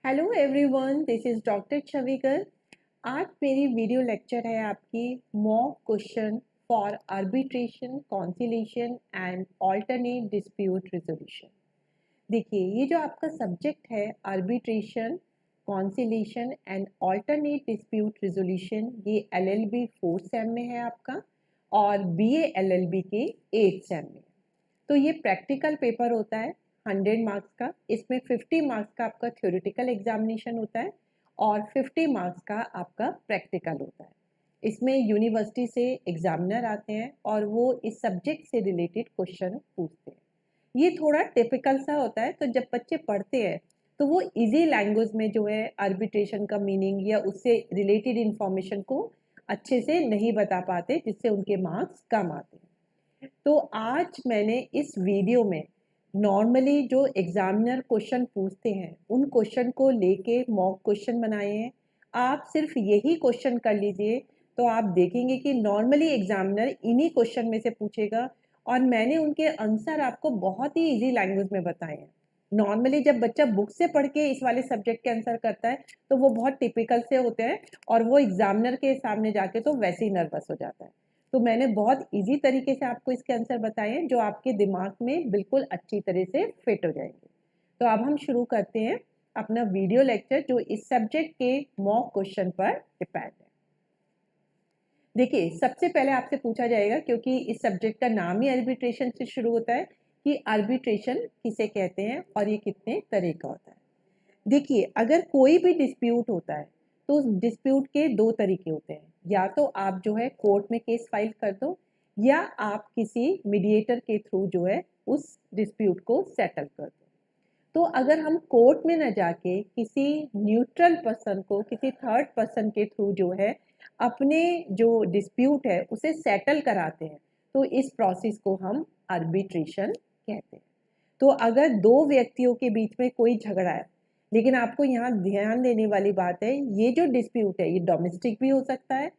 Hello everyone, this is doctor Chhavikar. आज मेरी video lecture है आपकी mock question for arbitration, conciliation and alternate dispute resolution. देखिए, ये जो आपका सब्जेक्ट है arbitration, conciliation and alternate dispute resolution, ये LLB 4th सेम में है आपका और BA LLB के 8th सेम में। तो ये प्रैक्टिकल पेपर होता है 100 मार्क्स का। इसमें 50 मार्क्स का आपका थ्योरेटिकल एग्जामिनेशन होता है और 50 मार्क्स का आपका प्रैक्टिकल होता है। इसमें यूनिवर्सिटी से एग्जामिनर आते हैं और वो इस सब्जेक्ट से रिलेटेड क्वेश्चन पूछते हैं। ये थोड़ा टिपिकल सा होता है, तो जब बच्चे पढ़ते हैं तो वो इजी लैंग्वेज में जो है आर्बिट्रेशन का मीनिंग या उससे रिलेटेड इंफॉर्मेशन को अच्छे से नहीं बता पाते, जिससे उनके मार्क्स कम आते हैं। तो आज मैंने इस वीडियो में नॉर्मली जो एग्जामिनर क्वेश्चन पूछते हैं उन क्वेश्चन को लेके मॉक क्वेश्चन बनाए हैं। आप सिर्फ यही क्वेश्चन कर लीजिए तो आप देखेंगे कि नॉर्मली एग्जामिनर इन्हीं क्वेश्चन में से पूछेगा और मैंने उनके आंसर आपको बहुत ही इजी लैंग्वेज में बताए हैं। नॉर्मली जब बच्चा बुक से पढ़ के इस वाले सब्जेक्ट के आंसर करता है तो वो बहुत टिपिकल से होते हैं और वो एग्जामिनर के सामने जाके तो वैसे ही नर्वस हो जाता है। तो मैंने बहुत इजी तरीके से आपको इसके आंसर बताए हैं जो आपके दिमाग में बिल्कुल अच्छी तरह से फिट हो जाएंगे। तो अब हम शुरू करते हैं अपना वीडियो लेक्चर जो इस सब्जेक्ट के मॉक क्वेश्चन पर डिपेंड है। देखिए, सबसे पहले आपसे पूछा जाएगा, क्योंकि इस सब्जेक्ट का नाम ही आर्बिट्रेशन से शुरू होता है, कि आर्बिट्रेशन किसे कहते हैं और ये कितने तरह का होता है। देखिए, अगर कोई भी डिस्प्यूट होता है तो उस डिस्प्यूट के दो तरीके होते हैं। या तो आप जो है कोर्ट में केस फाइल कर दो या आप किसी मीडिएटर के थ्रू जो है उस डिस्प्यूट को सेटल कर दो। तो अगर हम कोर्ट में न जाके किसी न्यूट्रल पर्सन को, किसी थर्ड पर्सन के थ्रू जो है अपने जो डिस्प्यूट है उसे सेटल कराते हैं, तो इस प्रोसेस को हम आर्बिट्रेशन कहते हैं। तो अगर दो व्यक्तियों के बीच में कोई झगड़ा है, लेकिन आपको यहाँ ध्यान देने वाली बात है, ये जो डिस्प्यूट है ये डोमेस्टिक भी हो सकता है,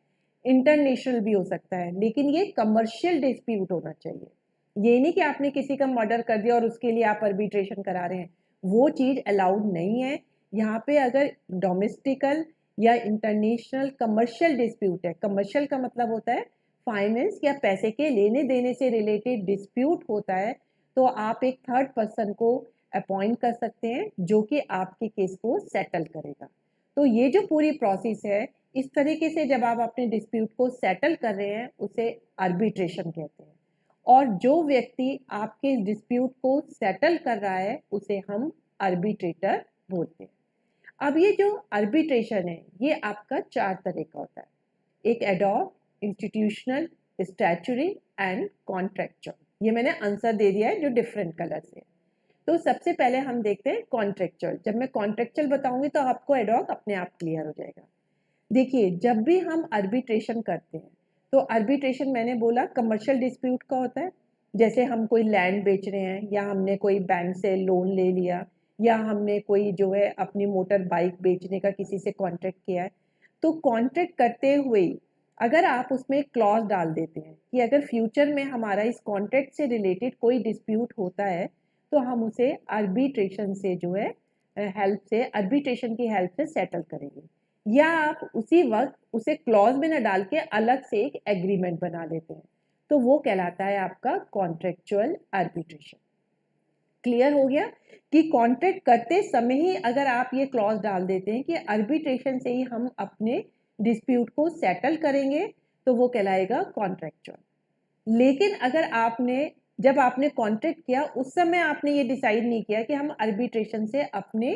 इंटरनेशनल भी हो सकता है, लेकिन ये कमर्शियल डिस्प्यूट होना चाहिए। ये नहीं कि आपने किसी का मर्डर कर दिया और उसके लिए आप आर्बिट्रेशन करा रहे हैं, वो चीज़ अलाउड नहीं है। यहाँ पे अगर डोमेस्टिकल या इंटरनेशनल कमर्शियल डिस्प्यूट है, कमर्शियल का मतलब होता है फाइनेंस या पैसे के लेने देने से रिलेटेड डिस्प्यूट होता है, तो आप एक थर्ड पर्सन को अपॉइंट कर सकते हैं जो कि आपके केस को सेटल करेगा। तो ये जो पूरी प्रोसेस है, इस तरीके से जब आप अपने डिस्प्यूट को सेटल कर रहे हैं उसे आर्बिट्रेशन कहते हैं। और जो व्यक्ति आपके डिस्प्यूट को सेटल कर रहा है उसे हम आर्बिट्रेटर बोलते हैं। अब ये जो आर्बिट्रेशन है ये आपका 4 तरह का होता है। एक ad hoc, institutional, statutory and contractual. ये मैंने आंसर दे दिया है जो डिफरेंट कलर से। तो सबसे पहले हम देखते हैं कॉन्ट्रेक्चुअल। जब मैं कॉन्ट्रेक्चुअल बताऊंगी तो आपको एडॉक अपने आप क्लियर हो जाएगा। देखिए, जब भी हम आर्बिट्रेशन करते हैं तो आर्बिट्रेशन मैंने बोला कमर्शियल डिस्प्यूट का होता है। जैसे हम कोई लैंड बेच रहे हैं या हमने कोई बैंक से लोन ले लिया या हमने कोई जो है अपनी मोटर बाइक बेचने का किसी से कॉन्ट्रैक्ट किया है, तो कॉन्ट्रैक्ट करते हुए अगर आप उसमें एक क्लॉज डाल देते हैं कि अगर फ्यूचर में हमारा इस कॉन्ट्रैक्ट से रिलेटेड कोई डिस्प्यूट होता है तो हम उसे आर्बिट्रेशन से जो है हेल्प से, आर्बिट्रेशन की हेल्प से सेटल करेंगे। या आप उसी वक्त उसे क्लॉज में न डाल के अलग से एक एग्रीमेंट बना लेते हैं, तो वो कहलाता है आपका कॉन्ट्रेक्चुअल आर्बिट्रेशन। क्लियर हो गया कि कॉन्ट्रैक्ट करते समय ही अगर आप ये क्लॉज डाल देते हैं कि आर्बिट्रेशन से ही हम अपने डिस्प्यूट को सेटल करेंगे, तो वो कहलाएगा कॉन्ट्रेक्चुअल। लेकिन अगर आपने, जब आपने कॉन्ट्रैक्ट किया उस समय आपने ये डिसाइड नहीं किया कि हम आर्बिट्रेशन से अपने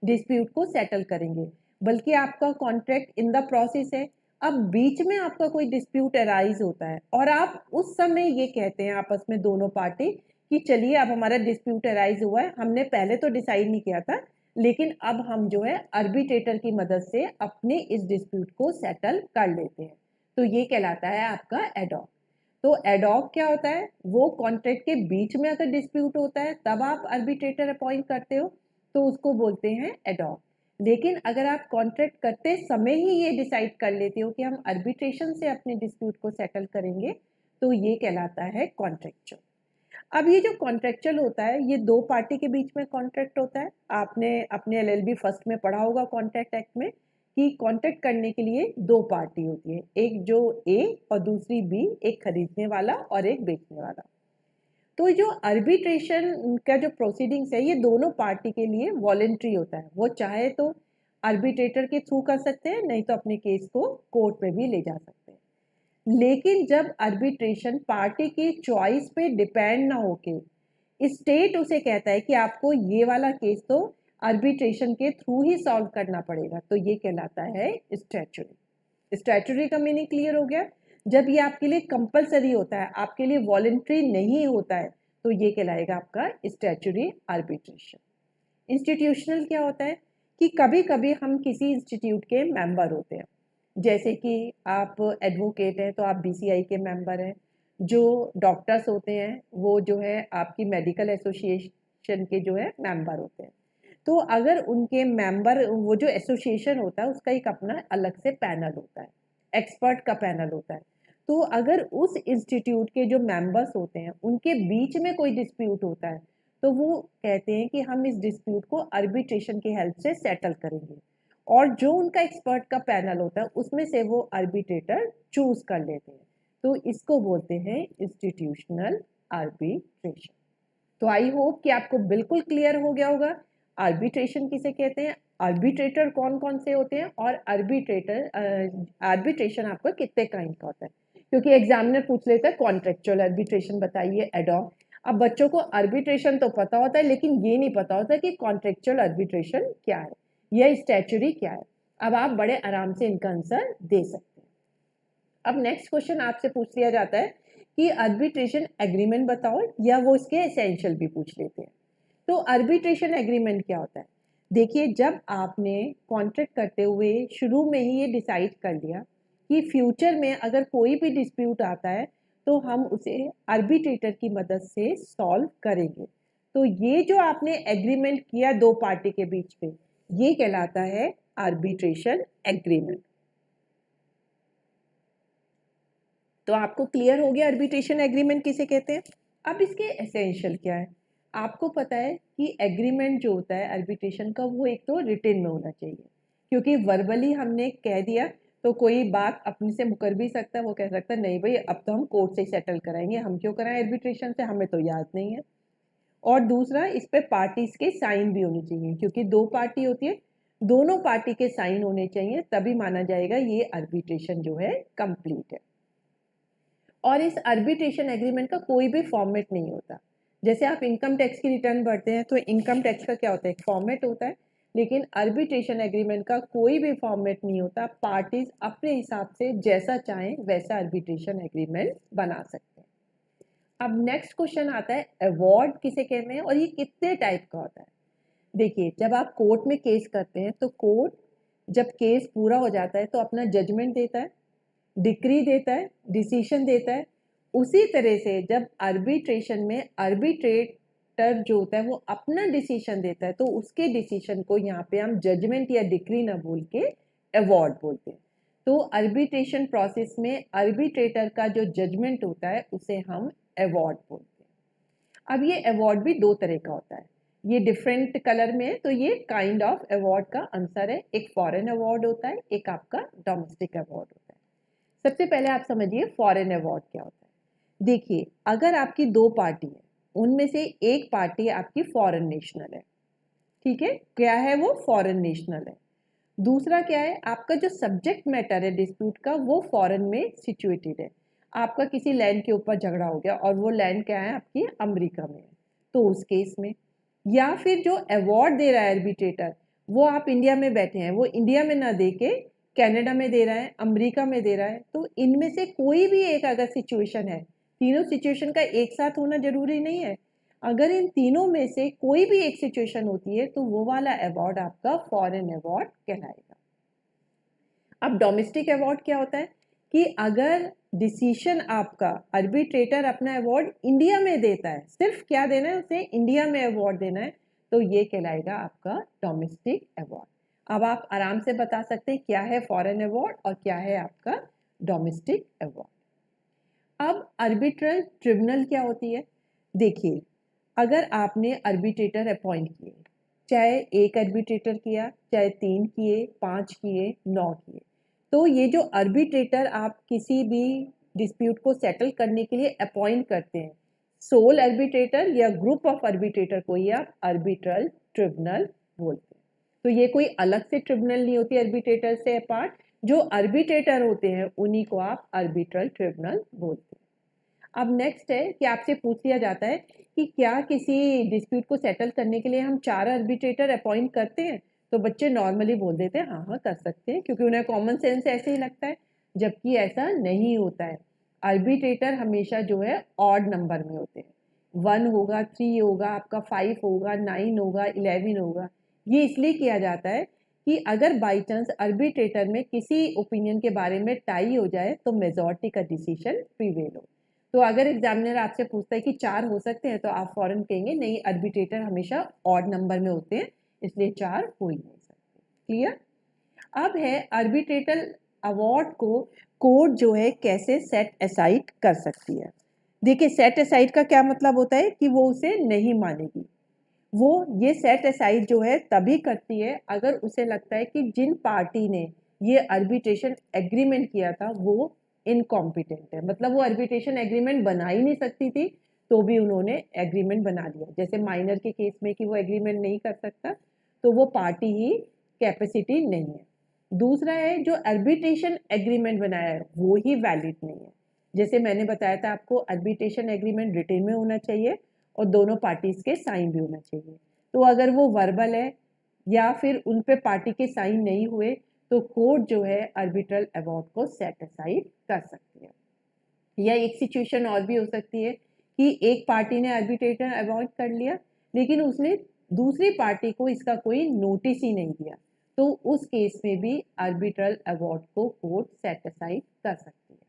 डिस्प्यूट को सेटल करेंगे, बल्कि आपका कॉन्ट्रैक्ट इन द प्रोसेस है, अब बीच में आपका कोई डिस्प्यूट अराइज होता है और आप उस समय ये कहते हैं आपस में दोनों पार्टी कि चलिए अब हमारा डिस्प्यूट अराइज हुआ है, हमने पहले तो डिसाइड नहीं किया था, लेकिन अब हम जो है आर्बिट्रेटर की मदद से अपने इस डिस्प्यूट को सेटल कर लेते हैं, तो ये कहलाता है आपका एडॉक। तो एडॉक क्या होता है, वो कॉन्ट्रैक्ट के बीच में अगर डिस्प्यूट होता है तब आप आर्बिट्रेटर अपॉइंट करते हो तो उसको बोलते हैं एडॉक। लेकिन अगर आप कॉन्ट्रैक्ट करते समय ही ये डिसाइड कर लेते हो कि हम आर्बिट्रेशन से अपने डिस्प्यूट को सेटल करेंगे, तो ये कहलाता है कॉन्ट्रैक्चुअल। अब ये जो कॉन्ट्रेक्चुअल होता है ये दो पार्टी के बीच में कॉन्ट्रैक्ट होता है। आपने अपने एलएलबी फर्स्ट में पढ़ा होगा कॉन्ट्रैक्ट एक्ट में कि कॉन्ट्रैक्ट करने के लिए दो पार्टी होती है, एक जो ए और दूसरी बी, एक खरीदने वाला और एक बेचने वाला। तो जो आर्बिट्रेशन का जो प्रोसीडिंग्स है ये दोनों पार्टी के लिए वॉलेंट्री होता है। वो चाहे तो आर्बिट्रेटर के थ्रू कर सकते हैं, नहीं तो अपने केस को कोर्ट में भी ले जा सकते हैं। लेकिन जब आर्बिट्रेशन पार्टी की चॉइस पे डिपेंड ना होके स्टेट उसे कहता है कि आपको ये वाला केस तो आर्बिट्रेशन के थ्रू ही सॉल्व करना पड़ेगा, तो ये कहलाता है स्टैट्यूटरी। स्टैट्यूटरी का मीनिंग क्लियर हो गया। जब ये आपके लिए कंपलसरी होता है, आपके लिए वॉलेंट्री नहीं होता है, तो ये कहलाएगा आपका स्टैट्यूटरी आर्बिट्रेशन। इंस्टीट्यूशनल क्या होता है कि कभी कभी हम किसी इंस्टीट्यूट के मेंबर होते हैं, जैसे कि आप एडवोकेट हैं तो आप बीसीआई के मेंबर हैं, जो डॉक्टर्स होते हैं वो जो है आपकी मेडिकल एसोसिएशन के जो है मेंबर होते हैं। तो अगर उनके मेंबर, वो जो एसोसिएशन होता है उसका एक अपना अलग से पैनल होता है, एक्सपर्ट का पैनल होता है। तो अगर उस इंस्टीट्यूट के जो मेंबर्स होते हैं उनके बीच में कोई डिस्प्यूट होता है, तो वो कहते हैं कि हम इस डिस्प्यूट को आर्बिट्रेशन की हेल्प से सेटल करेंगे, और जो उनका एक्सपर्ट का पैनल होता है उसमें से वो आर्बिट्रेटर चूज कर लेते हैं। तो इसको बोलते हैं इंस्टीट्यूशनल आर्बिट्रेशन। तो आई होप कि आपको बिल्कुल क्लियर हो गया होगा आर्बिट्रेशन किसे कहते हैं, आर्बिट्रेटर कौन कौन से होते हैं, और आर्बिट्रेशन आपका कितने काइंड का होता है। क्योंकि एग्जामिनर पूछ लेता है कॉन्ट्रेक्चुअल आर्बिट्रेशन बताइए, एडॉक। अब बच्चों को आर्बिट्रेशन तो पता होता है, लेकिन ये नहीं पता होता कि कॉन्ट्रेक्चुअल आर्बिट्रेशन क्या है या स्टैट्यूटरी क्या है। अब आप बड़े आराम से इनका आंसर दे सकते हैं। अब नेक्स्ट क्वेश्चन आपसे पूछ लिया जाता है कि आर्बिट्रेशन एग्रीमेंट बताओ, या वो इसके एसेंशियल भी पूछ लेते हैं। तो आर्बिट्रेशन एग्रीमेंट क्या होता है? देखिए, जब आपने कॉन्ट्रैक्ट करते हुए शुरू में ही ये डिसाइड कर लिया कि फ्यूचर में अगर कोई भी डिस्प्यूट आता है तो हम उसे आर्बिट्रेटर की मदद से सॉल्व करेंगे, तो ये जो आपने एग्रीमेंट किया दो पार्टी के बीच में, ये कहलाता है आर्बिट्रेशन एग्रीमेंट। तो आपको क्लियर हो गया आर्बिट्रेशन एग्रीमेंट किसे कहते हैं। अब इसके एसेंशियल क्या है? आपको पता है कि एग्रीमेंट जो होता है आर्बिट्रेशन का, वो एक तो रिटन में होना चाहिए, क्योंकि वर्बली हमने कह दिया तो कोई बात अपने से मुकर भी सकता है, वो कह सकता है नहीं भाई अब तो हम कोर्ट से सेटल कराएंगे, हम क्यों कराएं आर्बिट्रेशन से, हमें तो याद नहीं है। और दूसरा, इस पे पार्टीज के साइन भी होने चाहिए, क्योंकि दो पार्टी होती है, दोनों पार्टी के साइन होने चाहिए, तभी माना जाएगा ये आर्बिट्रेशन जो है कंप्लीट है। और इस आर्बिट्रेशन एग्रीमेंट का कोई भी फॉर्मेट नहीं होता। जैसे आप इनकम टैक्स की रिटर्न भरते हैं तो इनकम टैक्स का क्या होता है, एक फॉर्मेट होता है, लेकिन आर्बिट्रेशन एग्रीमेंट का कोई भी फॉर्मेट नहीं होता। पार्टीज अपने हिसाब से जैसा चाहें वैसा आर्बिट्रेशन एग्रीमेंट बना सकते हैं। अब नेक्स्ट क्वेश्चन आता है अवार्ड किसे कहते हैं और ये कितने टाइप का होता है। देखिए, जब आप कोर्ट में केस करते हैं तो कोर्ट जब केस पूरा हो जाता है तो अपना जजमेंट देता है, डिक्री देता है, डिसीजन देता है। उसी तरह से जब आर्बिट्रेशन में आर्बिट्रेटर जो होता है वो अपना डिसीजन देता है, तो उसके डिसीजन को यहाँ पे हम जजमेंट या डिक्री ना बोल के अवार्ड बोलते हैं। तो आर्बिट्रेशन प्रोसेस में आर्बिट्रेटर का जो जजमेंट होता है उसे हम अवार्ड बोलते हैं। अब ये अवार्ड भी दो तरह का होता है, ये डिफरेंट कलर में है, तो ये काइंड ऑफ अवार्ड का आंसर है। एक फॉरेन अवार्ड होता है, एक आपका डोमेस्टिक अवार्ड होता है। सबसे पहले आप समझिए फॉरेन अवार्ड क्या होता है। देखिए, अगर आपकी दो पार्टी है, उनमें से एक पार्टी आपकी फॉरेन नेशनल है, ठीक है, क्या है वो, फॉरेन नेशनल है। दूसरा क्या है, आपका जो सब्जेक्ट मैटर है डिस्प्यूट का वो फॉरेन में सिचुएटेड है। आपका किसी लैंड के ऊपर झगड़ा हो गया और वो लैंड क्या है आपकी अमेरिका में है, तो उस केस में, या फिर जो अवार्ड दे रहा है आर्बिट्रेटर वो आप इंडिया में बैठे हैं, वो इंडिया में ना दे के कनाडा में दे रहा है, अमेरिका में दे रहा है, तो इनमें से कोई भी एक अगर सिचुएशन है, तीनों सिचुएशन का एक साथ होना जरूरी नहीं है, अगर इन तीनों में से कोई भी एक सिचुएशन होती है तो वो वाला अवार्ड आपका फॉरेन अवार्ड कहलाएगा। अब डोमेस्टिक अवार्ड क्या होता है कि अगर डिसीजन आपका आर्बिट्रेटर अपना अवार्ड इंडिया में देता है, सिर्फ क्या देना है उसे, इंडिया में अवार्ड देना है, तो ये कहलाएगा आपका डोमेस्टिक अवार्ड। अब आप आराम से बता सकते हैं क्या है फॉरेन अवार्ड और क्या है आपका डोमेस्टिक अवार्ड। अब आर्बिट्रल ट्रिब्यूनल क्या होती है? देखिए, अगर आपने आर्बिट्रेटर अपॉइंट किए, चाहे एक आर्बिट्रेटर किया, चाहे 3 किए, 5 किए, 9 किए, तो ये जो आर्बिट्रेटर आप किसी भी डिस्प्यूट को सेटल करने के लिए अपॉइंट करते हैं, सोल आर्बिट्रेटर या ग्रुप ऑफ आर्बिट्रेटर को ही आप आर्बिट्रल ट्रिब्यूनल बोलते हैं। तो ये कोई अलग से ट्रिब्यूनल नहीं होती आर्बिट्रेटर से अपार्ट, जो आर्बिट्रेटर होते हैं उन्हीं को आप आर्बिट्रल ट्रिब्यूनल बोलते हैं। अब नेक्स्ट है कि आपसे पूछ लिया जाता है कि क्या किसी डिस्प्यूट को सेटल करने के लिए हम 4 आर्बिट्रेटर अपॉइंट करते हैं, तो बच्चे नॉर्मली बोल देते हैं हाँ हाँ कर सकते हैं, क्योंकि उन्हें कॉमन सेंस ऐसे ही लगता है, जबकि ऐसा नहीं होता है। आर्बिट्रेटर हमेशा जो है ऑड नंबर में होते हैं, 1 होगा, 3 होगा, आपका 5 होगा, 9 होगा, 11 होगा। ये इसलिए किया जाता है कि अगर बाई चांस आर्बिट्रेटर में किसी ओपिनियन के बारे में टाई हो जाए तो मेजॉरिटी का डिसीजन प्रीवेल हो। तो अगर एग्जामिनर आपसे पूछता है कि 4 हो सकते हैं, तो आप फौरन कहेंगे नहीं, आर्बिट्रेटर हमेशा ऑड नंबर में होते हैं, इसलिए 4 हो ही नहीं सकते। क्लियर? अब है आर्बिट्रेटर अवार्ड को कोर्ट जो है कैसे सेट असाइड कर सकती है। देखिए, सेट असाइड का क्या मतलब होता है कि वो उसे नहीं मानेगी। वो ये सेट असाइड जो है तभी करती है अगर उसे लगता है कि जिन पार्टी ने ये आर्बिट्रेशन एग्रीमेंट किया था वो इनकॉम्पिटेंट है, मतलब वो आर्बिट्रेशन एग्रीमेंट बना ही नहीं सकती थी, तो भी उन्होंने एग्रीमेंट बना लिया। जैसे माइनर के केस में कि वो एग्रीमेंट नहीं कर सकता, तो वो पार्टी ही कैपेसिटी नहीं है। दूसरा है जो आर्बिट्रेशन एग्रीमेंट बनाया है वो ही वैलिड नहीं है। जैसे मैंने बताया था आपको, आर्बिट्रेशन एग्रीमेंट रिटेन में होना चाहिए और दोनों पार्टीज के साइन भी होना चाहिए। तो अगर वो वर्बल है या फिर उन पे पार्टी के साइन नहीं हुए, तो कोर्ट जो है आर्बिट्रल अवार्ड को सेट असाइड कर सकती है। या एक सिचुएशन और भी हो सकती है कि एक पार्टी ने आर्बिट्रेटर अवॉइड कर लिया, लेकिन उसने दूसरी पार्टी को इसका कोई नोटिस ही नहीं दिया, तो उस केस में भी आर्बिट्रल अवार्ड को कोर्ट सेट असाइड कर सकती है।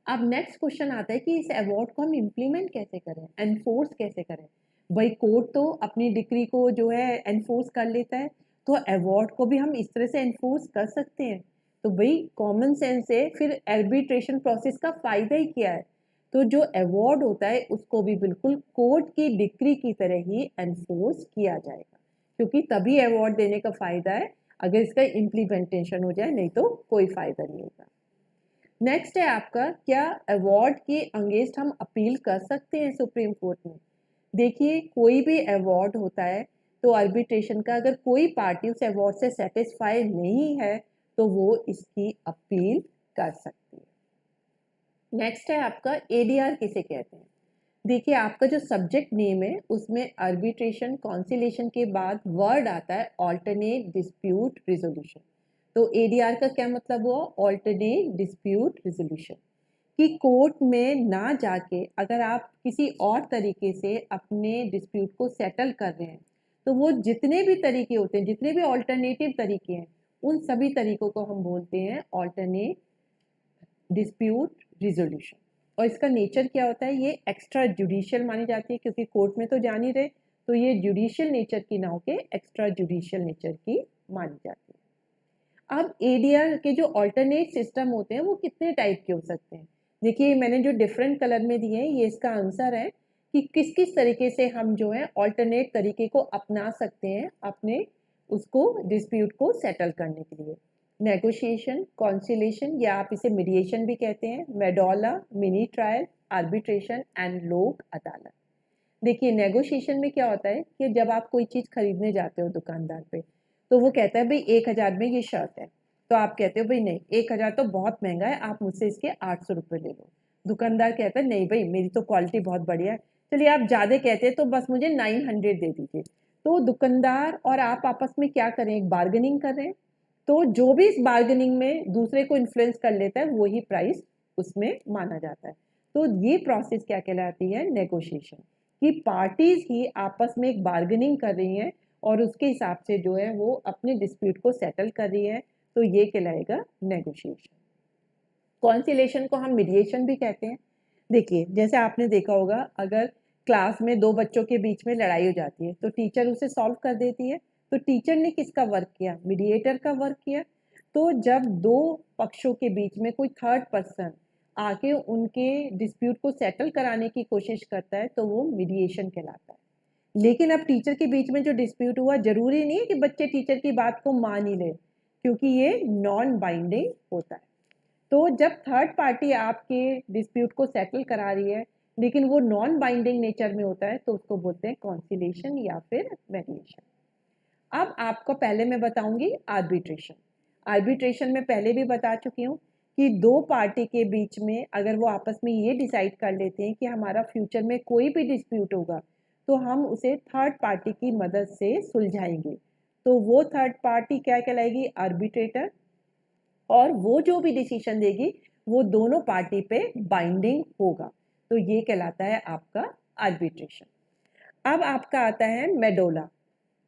अब नेक्स्ट क्वेश्चन आता है कि इस अवार्ड को हम इम्प्लीमेंट कैसे करें, एनफोर्स कैसे करें। भाई कोर्ट तो अपनी डिक्री को जो है एनफोर्स कर लेता है, तो अवार्ड को भी हम इस तरह से एनफोर्स कर सकते हैं। तो भाई कॉमन सेंस से फिर आर्बिट्रेशन प्रोसेस का फायदा ही क्या है। तो जो अवार्ड होता है उसको भी बिल्कुल कोर्ट की डिक्री की तरह ही एनफोर्स किया जाएगा, क्योंकि तभी अवार्ड देने का फायदा है अगर इसका इम्प्लीमेंटेशन हो जाए, नहीं तो कोई फायदा नहीं होगा। नेक्स्ट है आपका, क्या अवार्ड के अगेंस्ट हम अपील कर सकते हैं सुप्रीम कोर्ट में। देखिए, कोई भी अवार्ड होता है तो आर्बिट्रेशन का, अगर कोई पार्टी उस अवार्ड से सेटिस्फाई नहीं है तो वो इसकी अपील कर सकती है। नेक्स्ट है आपका एडीआर किसे कहते हैं। देखिए, आपका जो सब्जेक्ट नेम है उसमें आर्बिट्रेशन कॉन्सिलेशन के बाद वर्ड आता है ऑल्टरनेट डिस्प्यूट रिजोल्यूशन। तो एडीआर का क्या मतलब हुआ, ऑल्टरनेट डिस्प्यूट रिजोल्यूशन। कि कोर्ट में ना जाके अगर आप किसी और तरीके से अपने डिस्प्यूट को सेटल कर रहे हैं, तो वो जितने भी तरीके होते हैं, जितने भी ऑल्टरनेटिव तरीके हैं, उन सभी तरीकों को हम बोलते हैं ऑल्टरनेट डिस्प्यूट रिजोल्यूशन। और इसका नेचर क्या होता है, ये एक्स्ट्रा जुडिशियल मानी जाती है, क्योंकि कोर्ट में तो जा नहीं रहे, तो ये जुडिशियल नेचर की ना होके एक्स्ट्रा जुडिशियल नेचर की मानी जाती है। अब एडीआर के जो ऑल्टरनेट सिस्टम होते हैं वो कितने टाइप के हो सकते हैं। देखिए, मैंने जो डिफरेंट कलर में दिए हैं ये इसका आंसर है कि किस किस तरीके से हम जो है ऑल्टरनेट तरीके को अपना सकते हैं अपने उसको डिस्प्यूट को सेटल करने के लिए। नेगोशिएशन, कॉन्सिलेशन, या आप इसे मीडिएशन भी कहते हैं, medulla, mini trial, arbitration and लोक अदालत। देखिए, नेगोशिएशन में क्या होता है कि जब आप कोई चीज़ खरीदने जाते हो दुकानदार पे, तो वो कहता है भाई 1000 में ये शर्ट है, तो आप कहते हो भाई नहीं 1000 तो बहुत महंगा है, आप मुझसे इसके 800 रुपये ले लो। दुकानदार कहता है नहीं भाई मेरी तो क्वालिटी बहुत बढ़िया है, चलिए आप ज़्यादा कहते हैं तो बस मुझे 900 दे दीजिए। तो दुकानदार और आप आपस में क्या करें, एक बार्गेनिंग कर रहे हैं, तो जो भी इस बार्गेनिंग में दूसरे को इन्फ्लुएंस कर लेता है वही प्राइस उसमें माना जाता है। तो ये प्रोसेस क्या कहलाती है, नेगोशिएशन। कि पार्टीज ही आपस में एक बार्गेनिंग कर रही हैं और उसके हिसाब से जो है वो अपने डिस्प्यूट को सेटल कर रही है, तो ये कहलाएगा नेगोशिएशन। कॉन्सिलेशन को हम मीडिएशन भी कहते हैं। देखिए, जैसे आपने देखा होगा, अगर क्लास में दो बच्चों के बीच में लड़ाई हो जाती है तो टीचर उसे सॉल्व कर देती है, तो टीचर ने किसका वर्क किया, मीडिएटर का वर्क किया। तो जब दो पक्षों के बीच में कोई थर्ड पर्सन आके उनके डिस्प्यूट को सेटल कराने की कोशिश करता है तो वो मीडिएशन कहलाता है। लेकिन अब टीचर के बीच में जो डिस्प्यूट हुआ, जरूरी नहीं है कि बच्चे टीचर की बात को मान ही ले, क्योंकि ये नॉन बाइंडिंग होता है। तो जब थर्ड पार्टी आपके डिस्प्यूट को सेटल करा रही है लेकिन वो नॉन बाइंडिंग नेचर में होता है तो उसको बोलते हैं कॉन्सिलेशन या फिर मेडिएशन। अब आपको पहले मैं बताऊंगी आर्बिट्रेशन। आर्बिट्रेशन में पहले भी बता चुकी हूँ कि दो पार्टी के बीच में अगर वो आपस में ये डिसाइड कर लेते हैं कि हमारा फ्यूचर में कोई भी डिस्प्यूट होगा तो हम उसे थर्ड पार्टी की मदद से सुलझाएंगे, तो वो थर्ड पार्टी क्या कहलाएगी? आर्बिट्रेटर। और वो जो भी डिसीजन देगी वो दोनों पार्टी पे बाइंडिंग होगा, तो ये कहलाता है आपका आर्बिट्रेशन। अब आपका आता है मेडोला।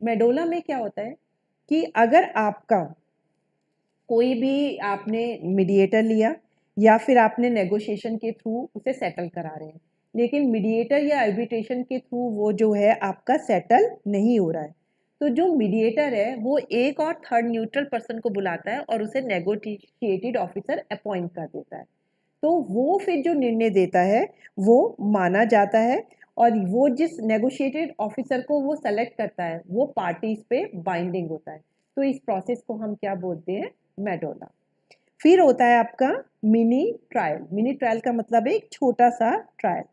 मेडोला में क्या होता है कि अगर आपका कोई भी आपने मीडिएटर लिया या फिर आपने नेगोशिएशन के थ्रू उसे सेटल करा रहे हैं, लेकिन मीडिएटर या आर्बिट्रेशन के थ्रू वो जो है आपका सेटल नहीं हो रहा है, तो जो मीडिएटर है वो एक और थर्ड न्यूट्रल पर्सन को बुलाता है और उसे नेगोशिएटेड ऑफिसर अपॉइंट कर देता है। तो वो फिर जो निर्णय देता है वो माना जाता है और वो जिस नेगोशिएटेड ऑफिसर को वो सेलेक्ट करता है वो पार्टीज पे बाइंडिंग होता है। तो इस प्रोसेस को हम क्या बोलते हैं? मेडोला। फिर होता है आपका मिनी ट्रायल। मिनी ट्रायल का मतलब है एक छोटा सा ट्रायल।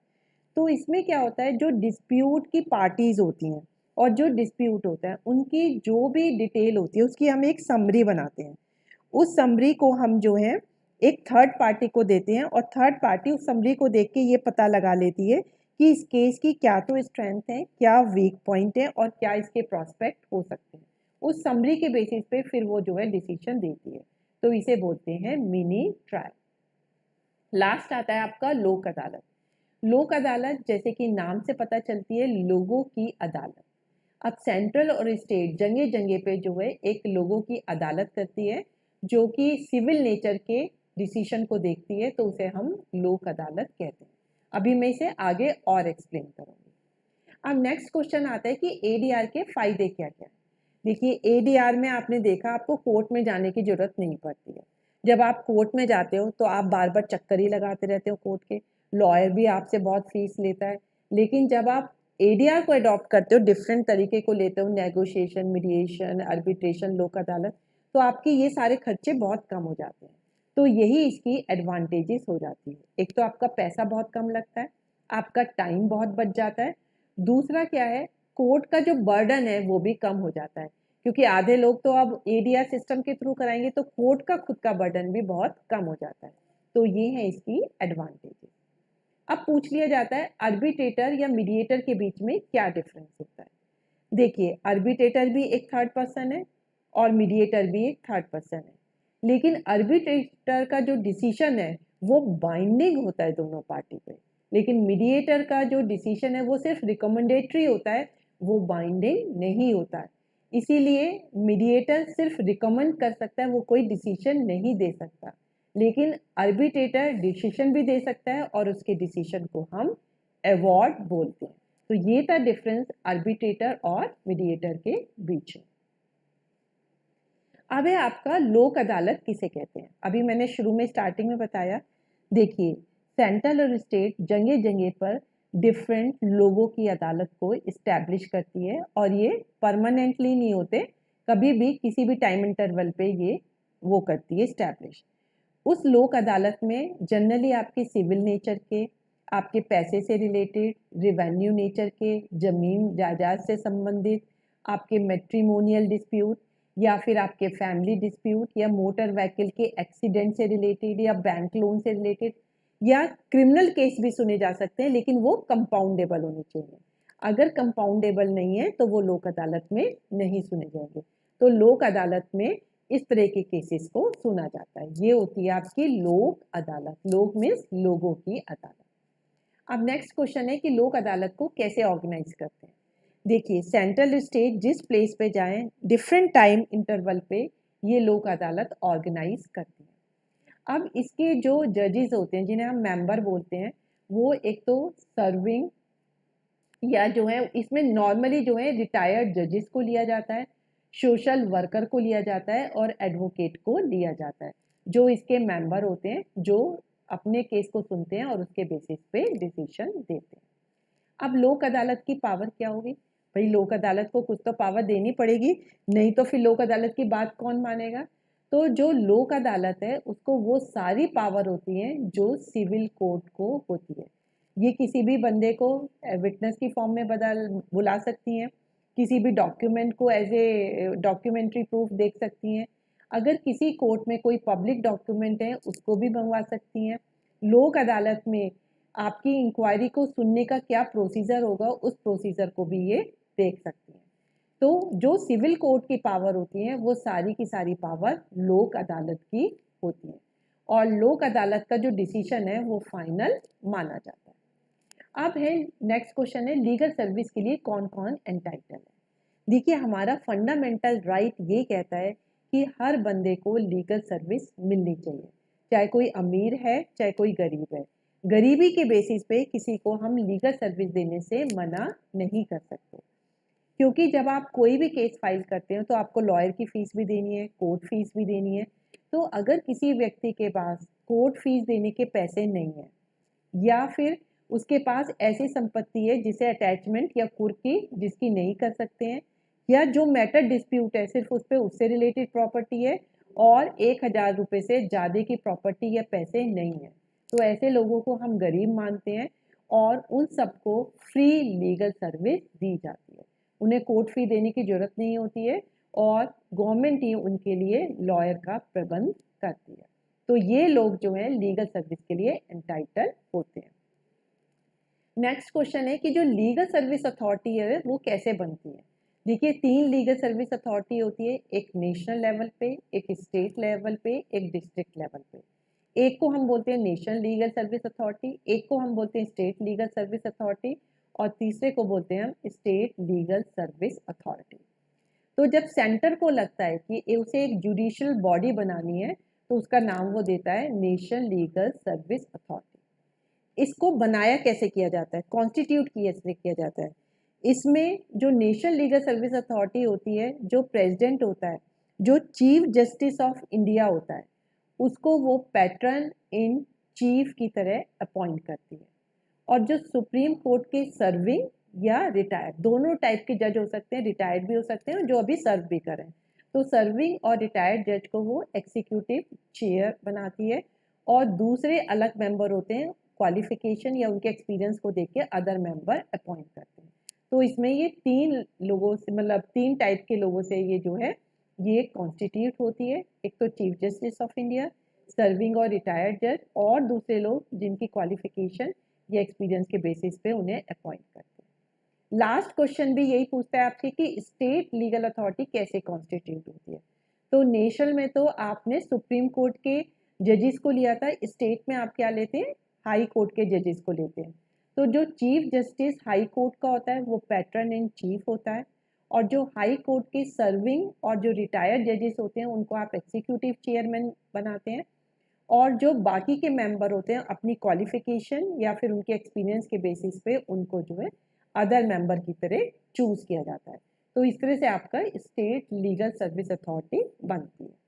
तो इसमें क्या होता है, जो डिस्प्यूट की पार्टीज होती हैं और जो डिस्प्यूट होता है उनकी जो भी डिटेल होती है उसकी हम एक समरी बनाते हैं। उस समरी को हम जो है एक थर्ड पार्टी को देते हैं और थर्ड पार्टी उस समरी को देख के ये पता लगा लेती है कि इस केस की क्या तो स्ट्रेंथ है, क्या वीक पॉइंट है और क्या इसके प्रोस्पेक्ट हो सकते हैं। उस समरी के बेसिस पे फिर वो जो है डिसीजन देती है, तो इसे बोलते हैं मिनी ट्रायल। लास्ट आता है आपका लोक अदालत। लोक अदालत जैसे कि नाम से पता चलती है, लोगों की अदालत। अब सेंट्रल और स्टेट जगह जगह पे जो है एक लोगों की अदालत करती है जो कि सिविल नेचर के डिसीजन को देखती है, तो उसे हम लोक अदालत कहते हैं। अभी मैं इसे आगे और एक्सप्लेन करूंगी। अब नेक्स्ट क्वेश्चन आता है कि एडीआर के फायदे क्या क्या है। देखिए, एडीआर में आपने देखा आपको कोर्ट में जाने की जरूरत नहीं पड़ती है। जब आप कोर्ट में जाते हो तो आप बार बार चक्कर ही लगाते रहते हो कोर्ट के, लॉयर भी आपसे बहुत फीस लेता है। लेकिन जब आप एडीआर को अडॉप्ट करते हो, डिफरेंट तरीके को लेते हो, नेगोशिएशन, मीडिएशन, आर्बिट्रेशन, लोक अदालत, तो आपके ये सारे खर्चे बहुत कम हो जाते हैं। तो यही इसकी एडवांटेजेस हो जाती है। एक तो आपका पैसा बहुत कम लगता है, आपका टाइम बहुत बच जाता है। दूसरा क्या है, कोर्ट का जो बर्डन है वो भी कम हो जाता है, क्योंकि आधे लोग तो अब एडीआर सिस्टम के थ्रू कराएंगे तो कोर्ट का खुद का बर्डन भी बहुत कम हो जाता है। तो ये है इसकी एडवांटेजेस। अब पूछ लिया जाता है आर्बिट्रेटर या मीडिएटर के बीच में क्या डिफरेंस होता है। देखिए, आर्बिट्रेटर भी एक थर्ड पर्सन है और मीडिएटर भी एक थर्ड पर्सन है, लेकिन आर्बिट्रेटर का जो डिसीजन है वो बाइंडिंग होता है दोनों पार्टी पे, लेकिन मीडिएटर का जो डिसीजन है वो सिर्फ रिकमेंडेटरी होता है, वो बाइंडिंग नहीं होता है। इसीलिए मीडिएटर सिर्फ रिकमेंड कर सकता है, वो कोई डिसीजन नहीं दे सकता, लेकिन आर्बिट्रेटर डिसीजन भी दे सकता है और उसके डिसीजन को हम अवॉर्ड बोलते हैं। तो ये था डिफरेंस आर्बिट्रेटर और मीडिएटर के बीच में। अब है आपका लोक अदालत किसे कहते हैं। अभी मैंने शुरू में स्टार्टिंग में बताया। देखिए, सेंट्रल और स्टेट जगह जगह पर डिफरेंट लोगों की अदालत को इस्टेब्लिश करती है और ये परमानेंटली नहीं होते, कभी भी किसी भी टाइम इंटरवल पे ये वो करती है इस्टेब्लिश। उस लोक अदालत में जनरली आपके सिविल नेचर के, आपके पैसे से रिलेटेड, रिवेन्यू नेचर के, जमीन जायदाद से संबंधित, आपके मैट्रिमोनियल डिस्प्यूट या फिर आपके फैमिली डिस्प्यूट या मोटर व्हीकल के एक्सीडेंट से रिलेटेड या बैंक लोन से रिलेटेड या क्रिमिनल केस भी सुने जा सकते हैं, लेकिन वो कंपाउंडेबल होने चाहिए। अगर कंपाउंडेबल नहीं है तो वो लोक अदालत में नहीं सुने जाएंगे। तो लोक अदालत में इस तरह के केसेस को सुना जाता है। ये होती है आपकी लोक अदालत। लोक मीन्स लोगों की अदालत। अब नेक्स्ट क्वेश्चन है कि लोक अदालत को कैसे ऑर्गेनाइज करते हैं। देखिए, सेंट्रल स्टेट जिस प्लेस पे जाएं, डिफरेंट टाइम इंटरवल पे ये लोक अदालत ऑर्गेनाइज करती है। अब इसके जो जजेस होते हैं जिन्हें हम मेंबर बोलते हैं, वो एक तो सर्विंग या जो है इसमें नॉर्मली जो है रिटायर्ड जजेस को लिया जाता है, सोशल वर्कर को लिया जाता है और एडवोकेट को लिया जाता है, जो इसके मेंबर होते हैं, जो अपने केस को सुनते हैं और उसके बेसिस पे डिसीजन देते हैं। अब लोक अदालत की पावर क्या होगी? भाई लोक अदालत को कुछ तो पावर देनी पड़ेगी, नहीं तो फिर लोक अदालत की बात कौन मानेगा? तो जो लोक अदालत है उसको वो सारी पावर होती है जो सिविल कोर्ट को होती है। ये किसी भी बंदे को विटनेस की फॉर्म में बुला सकती हैं, किसी भी डॉक्यूमेंट को एज ए डॉक्यूमेंट्री प्रूफ देख सकती हैं, अगर किसी कोर्ट में कोई पब्लिक डॉक्यूमेंट है उसको भी मंगवा सकती हैं। लोक अदालत में आपकी इंक्वायरी को सुनने का क्या प्रोसीजर होगा उस प्रोसीजर को भी ये देख सकती हैं। तो जो सिविल कोर्ट की पावर होती है वो सारी की सारी पावर लोक अदालत की होती है और लोक अदालत का जो डिसीजन है वो फाइनल माना जाता है। अब है नेक्स्ट क्वेश्चन है लीगल सर्विस के लिए कौन कौन एंटाइटल है। देखिए हमारा फंडामेंटल राइट ये कहता है कि हर बंदे को लीगल सर्विस मिलनी चाहिए, चाहे कोई अमीर है चाहे कोई गरीब है। गरीबी के बेसिस पे किसी को हम लीगल सर्विस देने से मना नहीं कर सकते, क्योंकि जब आप कोई भी केस फाइल करते हो तो आपको लॉयर की फीस भी देनी है, कोर्ट फीस भी देनी है। तो अगर किसी व्यक्ति के पास कोर्ट फीस देने के पैसे नहीं है या फिर उसके पास ऐसी संपत्ति है जिसे अटैचमेंट या कुर्की जिसकी नहीं कर सकते हैं, या जो मैटर डिस्प्यूट है सिर्फ उस पर उससे रिलेटेड प्रॉपर्टी है और 1,000 रुपये से ज़्यादा की प्रॉपर्टी या पैसे नहीं है, तो ऐसे लोगों को हम गरीब मानते हैं और उन सबको फ्री लीगल सर्विस दी जाती है। उन्हें कोर्ट फी देने की ज़रूरत नहीं होती है और गवर्नमेंट ही उनके लिए लॉयर का प्रबंध करती है। तो ये लोग जो हैं लीगल सर्विस के लिए एंटाइटल होते हैं। नेक्स्ट क्वेश्चन है कि जो लीगल सर्विस अथॉरिटी है वो कैसे बनती है। देखिए 3 लीगल सर्विस अथॉरिटी होती है, एक नेशनल लेवल पे, एक स्टेट लेवल पे, एक डिस्ट्रिक्ट लेवल पे। एक को हम बोलते हैं नेशनल लीगल सर्विस अथॉरिटी, एक को हम बोलते हैं स्टेट लीगल सर्विस अथॉरिटी और तीसरे को बोलते हैं हम स्टेट लीगल सर्विस अथॉरिटी। तो जब सेंटर को लगता है कि उसे एक जुडिशियल बॉडी बनानी है तो उसका नाम वो देता है नेशनल लीगल सर्विस अथॉरिटी। इसको बनाया कैसे किया जाता है, कॉन्स्टिट्यूट कैसे किया जाता है? इसमें जो नेशनल लीगल सर्विस अथॉरिटी होती है, जो प्रेसिडेंट होता है, जो चीफ जस्टिस ऑफ इंडिया होता है, उसको वो पैटर्न इन चीफ की तरह अपॉइंट करती है। और जो सुप्रीम कोर्ट के सर्विंग या रिटायर्ड दोनों टाइप के जज हो सकते हैं, रिटायर्ड भी हो सकते हैं जो अभी सर्व भी करें, तो सर्विंग और रिटायर्ड जज को वो एग्जीक्यूटिव चेयर बनाती है और दूसरे अलग मेंबर होते हैं क्वालिफिकेशन या उनके एक्सपीरियंस को देख के अदर मेंबर अपॉइंट करते हैं। तो इसमें ये 3 लोगों से मतलब 3 टाइप के लोगों से ये जो है ये कॉन्स्टिट्यूट होती है। एक तो chief justice of India, serving और रिटायर्ड जज और दूसरे लोग जिनकी क्वालिफिकेशन या एक्सपीरियंस के बेसिस पे उन्हें अपॉइंट करते हैं। लास्ट क्वेश्चन भी यही पूछता है आपसे कि स्टेट लीगल अथॉरिटी कैसे कॉन्स्टिट्यूट होती है। तो नेशनल में तो आपने सुप्रीम कोर्ट के जजेस को लिया था, स्टेट में आप क्या लेते हैं, हाई कोर्ट के जजेस को लेते हैं। तो जो चीफ जस्टिस हाई कोर्ट का होता है वो पैटर्न इन चीफ होता है और जो हाई कोर्ट के सर्विंग और जो रिटायर्ड जजेस होते हैं उनको आप एग्जीक्यूटिव चेयरमैन बनाते हैं और जो बाकी के मेंबर होते हैं अपनी क्वालिफिकेशन या फिर उनके एक्सपीरियंस के बेसिस पे उनको जो है अदर मेंबर की तरह चूज किया जाता है। तो इस तरह से आपका स्टेट लीगल सर्विस अथॉरिटी बनती है।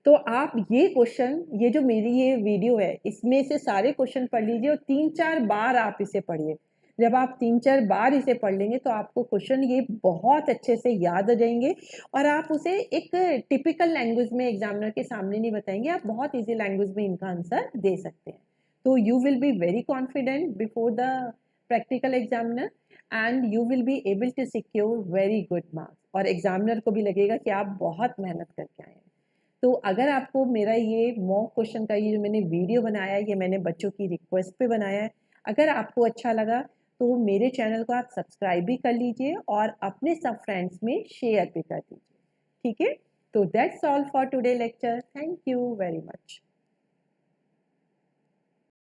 तो आप ये क्वेश्चन, ये जो मेरी ये वीडियो है इसमें से सारे क्वेश्चन पढ़ लीजिए और 3-4 बार आप इसे पढ़िए। जब आप 3-4 बार इसे पढ़ लेंगे तो आपको क्वेश्चन ये बहुत अच्छे से याद आ जाएंगे और आप उसे एक टिपिकल लैंग्वेज में एग्जामिनर के सामने नहीं बताएंगे, आप बहुत ईजी लैंग्वेज में इनका आंसर दे सकते हैं। तो you will be very confident before the practical examiner and you will be able to secure very good marks और एग्जामिनर को भी लगेगा कि आप बहुत मेहनत करके आए हैं। तो अगर आपको मेरा ये मॉक क्वेश्चन का ये जो मैंने वीडियो बनाया है ये मैंने बच्चों की रिक्वेस्ट पे बनाया है, अगर आपको अच्छा लगा तो मेरे चैनल को आप सब्सक्राइब भी कर लीजिए और अपने सब फ्रेंड्स में शेयर भी कर दीजिए। ठीक है, तो that's all for today lecture. Thank you very much.